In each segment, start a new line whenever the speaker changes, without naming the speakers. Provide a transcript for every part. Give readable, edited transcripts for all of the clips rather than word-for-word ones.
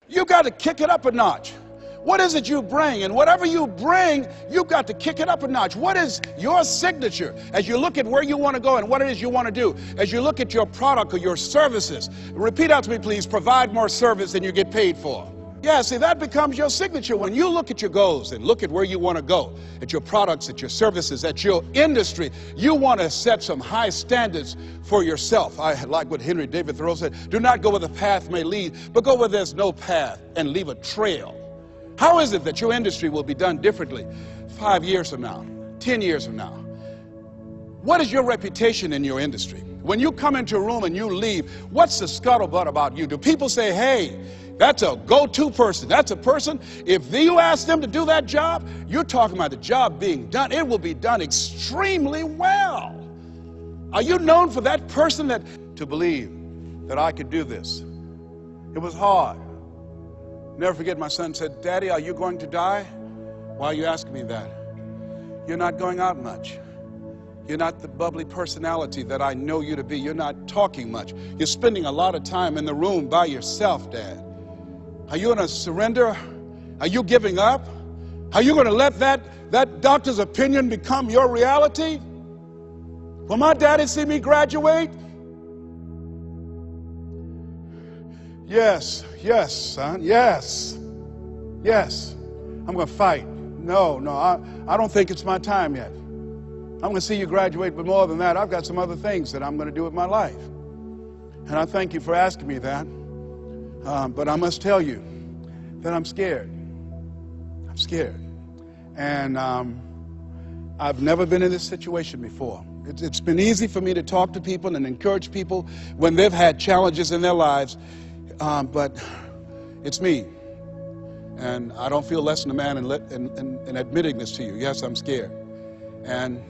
You got to kick it up a notch. What is it you bring? And whatever you bring, you've got to kick it up a notch. What is your signature as you look at where you want to go and what it is you want to do? As you look at your product or your services, repeat out to me, please, provide more service than you get paid for. Yeah, see, that becomes your signature. When you look at your goals and look at where you want to go, at your products, at your services, at your industry, you want to set some high standards for yourself. I like what Henry David Thoreau said, do not go where the path may lead, but go where there's no path and leave a trail. How is it that your industry will be done differently 5 years from now, 10 years from now? What is your reputation in your industry? When you come into a room and you leave, what's the scuttlebutt about you? Do people say, hey, that's a go-to person? That's a person, if you ask them to do that job, you're talking about the job being done. It will be done extremely well. Are you known for that person that to believe that I could do this? It was hard. Never forget, my son said, Daddy, are you going to die? Why are you asking me that? You're not going out much. You're not the bubbly personality that I know you to be. You're not talking much. You're spending a lot of time in the room by yourself, Dad. Are you going to surrender? Are you giving up? Are you going to let that doctor's opinion become your reality? Will my daddy see me graduate? Yes, yes, son, yes, yes. I'm going to fight. No, I don't think it's my time yet. I'm going to see you graduate, but more than that, I've got some other things that I'm going to do with my life. And I thank you for asking me that. But I must tell you that I'm scared. I'm scared. And I've never been in this situation before. It's been easy for me to talk to people and encourage people when they've had challenges in their lives. But it's me. And I don't feel less than a man in admitting this to you. Yes, I'm scared. And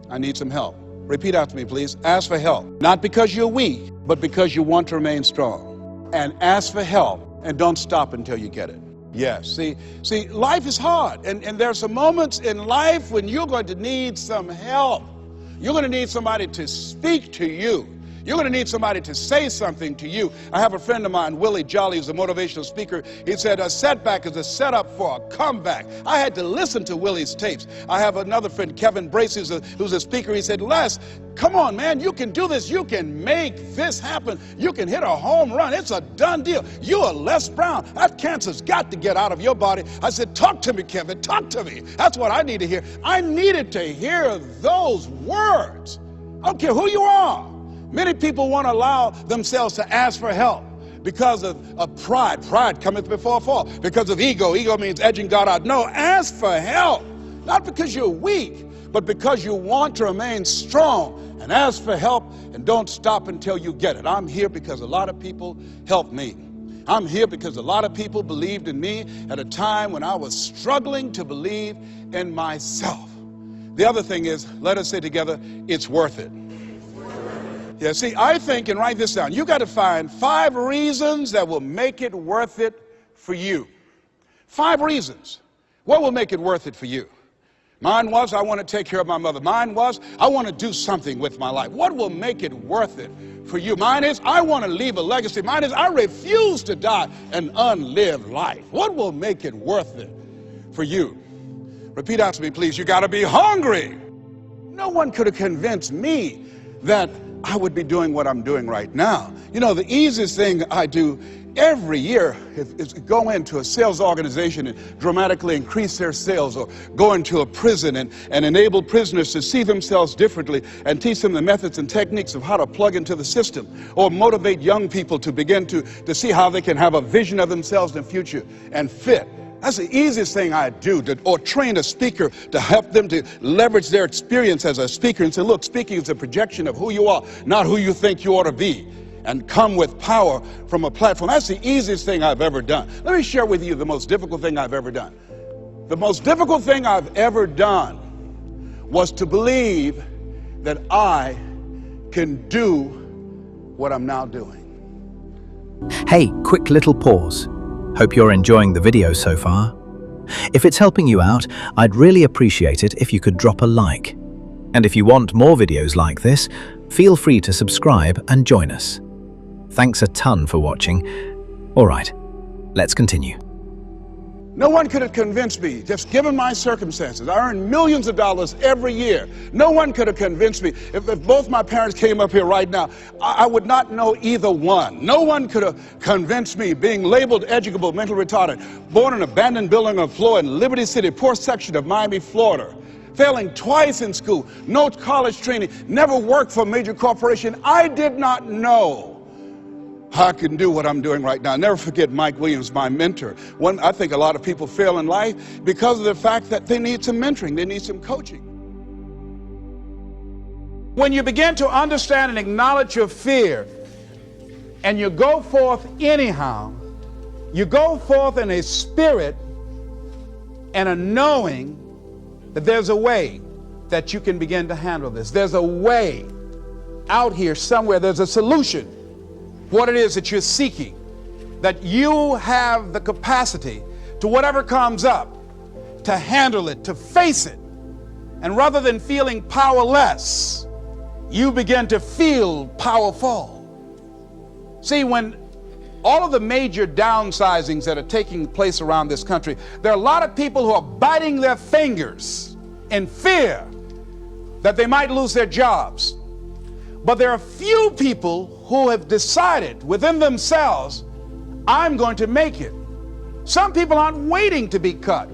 I need some help. Repeat after me, please. Ask for help. Not because you're weak, but because you want to remain strong. And ask for help, and don't stop until you get it. Yes, see, life is hard. And there are some moments in life when you're going to need some help. You're going to need somebody to speak to you. You're going to need somebody to say something to you. I have a friend of mine, Willie Jolly, who's a motivational speaker. He said, a setback is a setup for a comeback. I had to listen to Willie's tapes. I have another friend, Kevin Brace, who's a speaker. He said, Les, come on, man, you can do this. You can make this happen. You can hit a home run. It's a done deal. You are Les Brown. That cancer's got to get out of your body. I said, talk to me, Kevin, talk to me. That's what I need to hear. I needed to hear those words. I don't care who you are. Many people won't allow themselves to ask for help because of pride. Pride cometh before a fall. Because of ego. Ego means edging God out. No, ask for help. Not because you're weak, but because you want to remain strong. And ask for help and don't stop until you get it. I'm here because a lot of people helped me. I'm here because a lot of people believed in me at a time when I was struggling to believe in myself. The other thing is, let us say together, it's worth it. Yeah, see, I think, and write this down, you got to find 5 reasons that will make it worth it for you. 5 reasons. What will make it worth it for you? Mine was, I want to take care of my mother. Mine was, I want to do something with my life. What will make it worth it for you? Mine is, I want to leave a legacy. Mine is, I refuse to die an unlived life. What will make it worth it for you? Repeat after me, please. You got to be hungry. No one could have convinced me that I would be doing what I'm doing right now. You know, the easiest thing I do every year is go into a sales organization and dramatically increase their sales, or go into a prison and enable prisoners to see themselves differently and teach them the methods and techniques of how to plug into the system, or motivate young people to begin to see how they can have a vision of themselves in the future and fit. That's the easiest thing I do, or train a speaker to help them to leverage their experience as a speaker and say, look, speaking is a projection of who you are, not who you think you ought to be, and come with power from a platform. That's the easiest thing I've ever done. Let me share with you the most difficult thing I've ever done. The most difficult thing I've ever done was to believe that I can do what I'm now doing.
Hey, quick little pause. Hope you're enjoying the video so far. If it's helping you out, I'd really appreciate it if you could drop a like. And if you want more videos like this, feel free to subscribe and join us. Thanks a ton for watching. All right, Let's continue.
No one could have convinced me, just given my circumstances. I earn millions of dollars every year. No one could have convinced me. If both my parents came up here right now, I would not know either one. No one could have convinced me, being labeled educable, mentally retarded, born in an abandoned building on the floor in Liberty City, poor section of Miami, Florida, failing twice in school, no college training, never worked for a major corporation. I did not know I can do what I'm doing right now. Never forget Mike Williams, my mentor. I think a lot of people fail in life because of the fact that they need some mentoring, they need some coaching. When you begin to understand and acknowledge your fear, and you go forth anyhow, you go forth in a spirit and a knowing that there's a way that you can begin to handle this. There's a way out here somewhere, there's a solution. What it is that you're seeking, that you have the capacity to whatever comes up, to handle it, to face it. And rather than feeling powerless, you begin to feel powerful. See, when all of the major downsizings that are taking place around this country, there are a lot of people who are biting their fingers in fear that they might lose their jobs. But there are few people who have decided within themselves, I'm going to make it. Some people aren't waiting to be cut.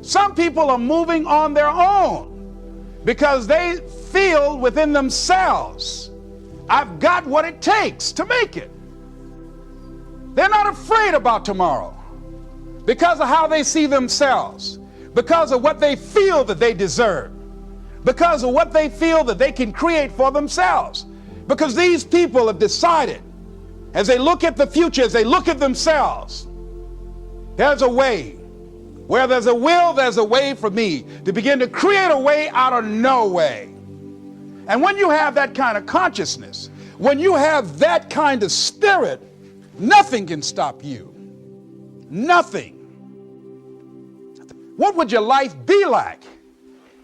Some people are moving on their own because they feel within themselves, I've got what it takes to make it. They're not afraid about tomorrow because of how they see themselves, because of what they feel that they deserve, because of what they feel that they can create for themselves. Because these people have decided, as they look at the future, as they look at themselves, there's a way. Where there's a will, there's a way for me to begin to create a way out of no way. And when you have that kind of consciousness, when you have that kind of spirit, nothing can stop you. Nothing. What would your life be like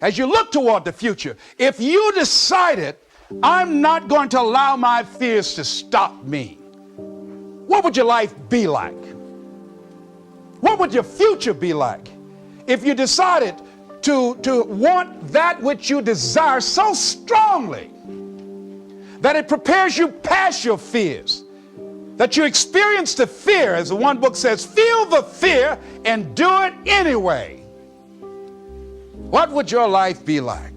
as you look toward the future if you decided, I'm not going to allow my fears to stop me? What would your life be like? What would your future be like if you decided to want that which you desire so strongly that it prepares you past your fears, that you experience the fear, as the one book says, feel the fear and do it anyway? What would your life be like?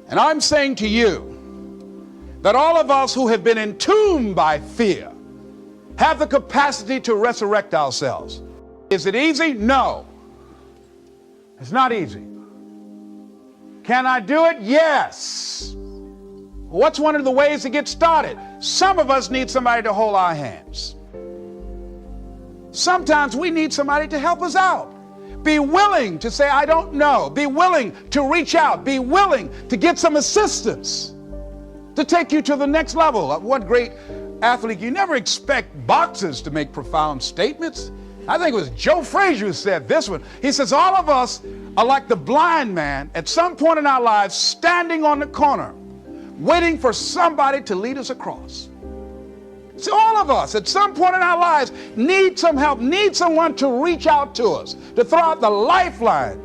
And I'm saying to you that all of us who have been entombed by fear have the capacity to resurrect ourselves. Is it easy? No. It's not easy. Can I do it? Yes. What's one of the ways to get started? Some of us need somebody to hold our hands. Sometimes we need somebody to help us out. Be willing to say, I don't know. Be willing to reach out. Be willing to get some assistance to take you to the next level. One great athlete, you never expect boxers to make profound statements. I think it was Joe Frazier who said this one. He says, all of us are like the blind man at some point in our lives standing on the corner, waiting for somebody to lead us across. See, all of us at some point in our lives need some help, need someone to reach out to us, to throw out the lifeline,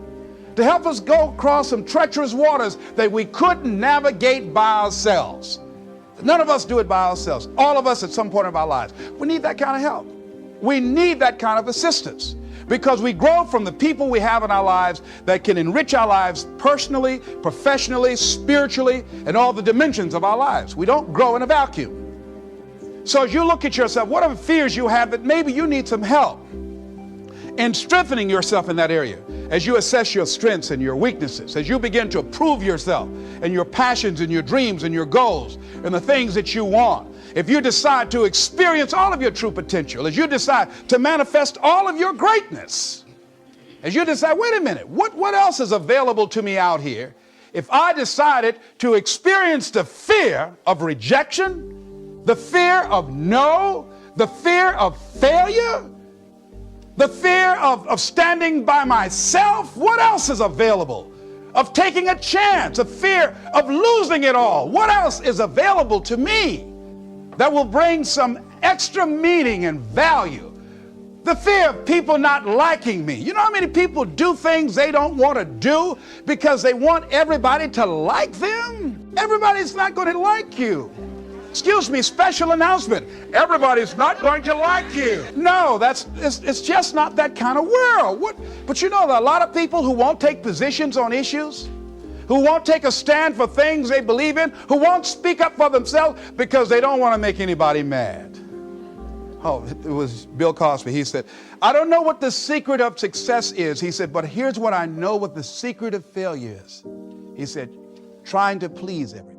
to help us go across some treacherous waters that we couldn't navigate by ourselves. None of us do it by ourselves. All of us at some point in our lives. We need that kind of help. We need that kind of assistance because we grow from the people we have in our lives that can enrich our lives personally, professionally, spiritually, and all the dimensions of our lives. We don't grow in a vacuum. So as you look at yourself, what are the fears you have that maybe you need some help in strengthening yourself in that area? As you assess your strengths and your weaknesses, as you begin to approve yourself and your passions and your dreams and your goals and the things that you want, if you decide to experience all of your true potential, as you decide to manifest all of your greatness, as you decide, wait a minute, what else is available to me out here if I decided to experience the fear of rejection, the fear of no, the fear of failure, the fear of standing by myself? What else is available? Of taking a chance, a fear of losing it all. What else is available to me that will bring some extra meaning and value The fear of people not liking me. You know how many people do things they don't want to do because they want everybody to like them? Everybody's not going to like you. Excuse me, special announcement. Everybody's not going to like you. No, it's just not that kind of world. But you know, there are a lot of people who won't take positions on issues, who won't take a stand for things they believe in, who won't speak up for themselves because they don't want to make anybody mad. Oh, it was Bill Cosby. He said, I don't know what the secret of success is. He said, but here's what I know what the secret of failure is. He said, trying to please everybody.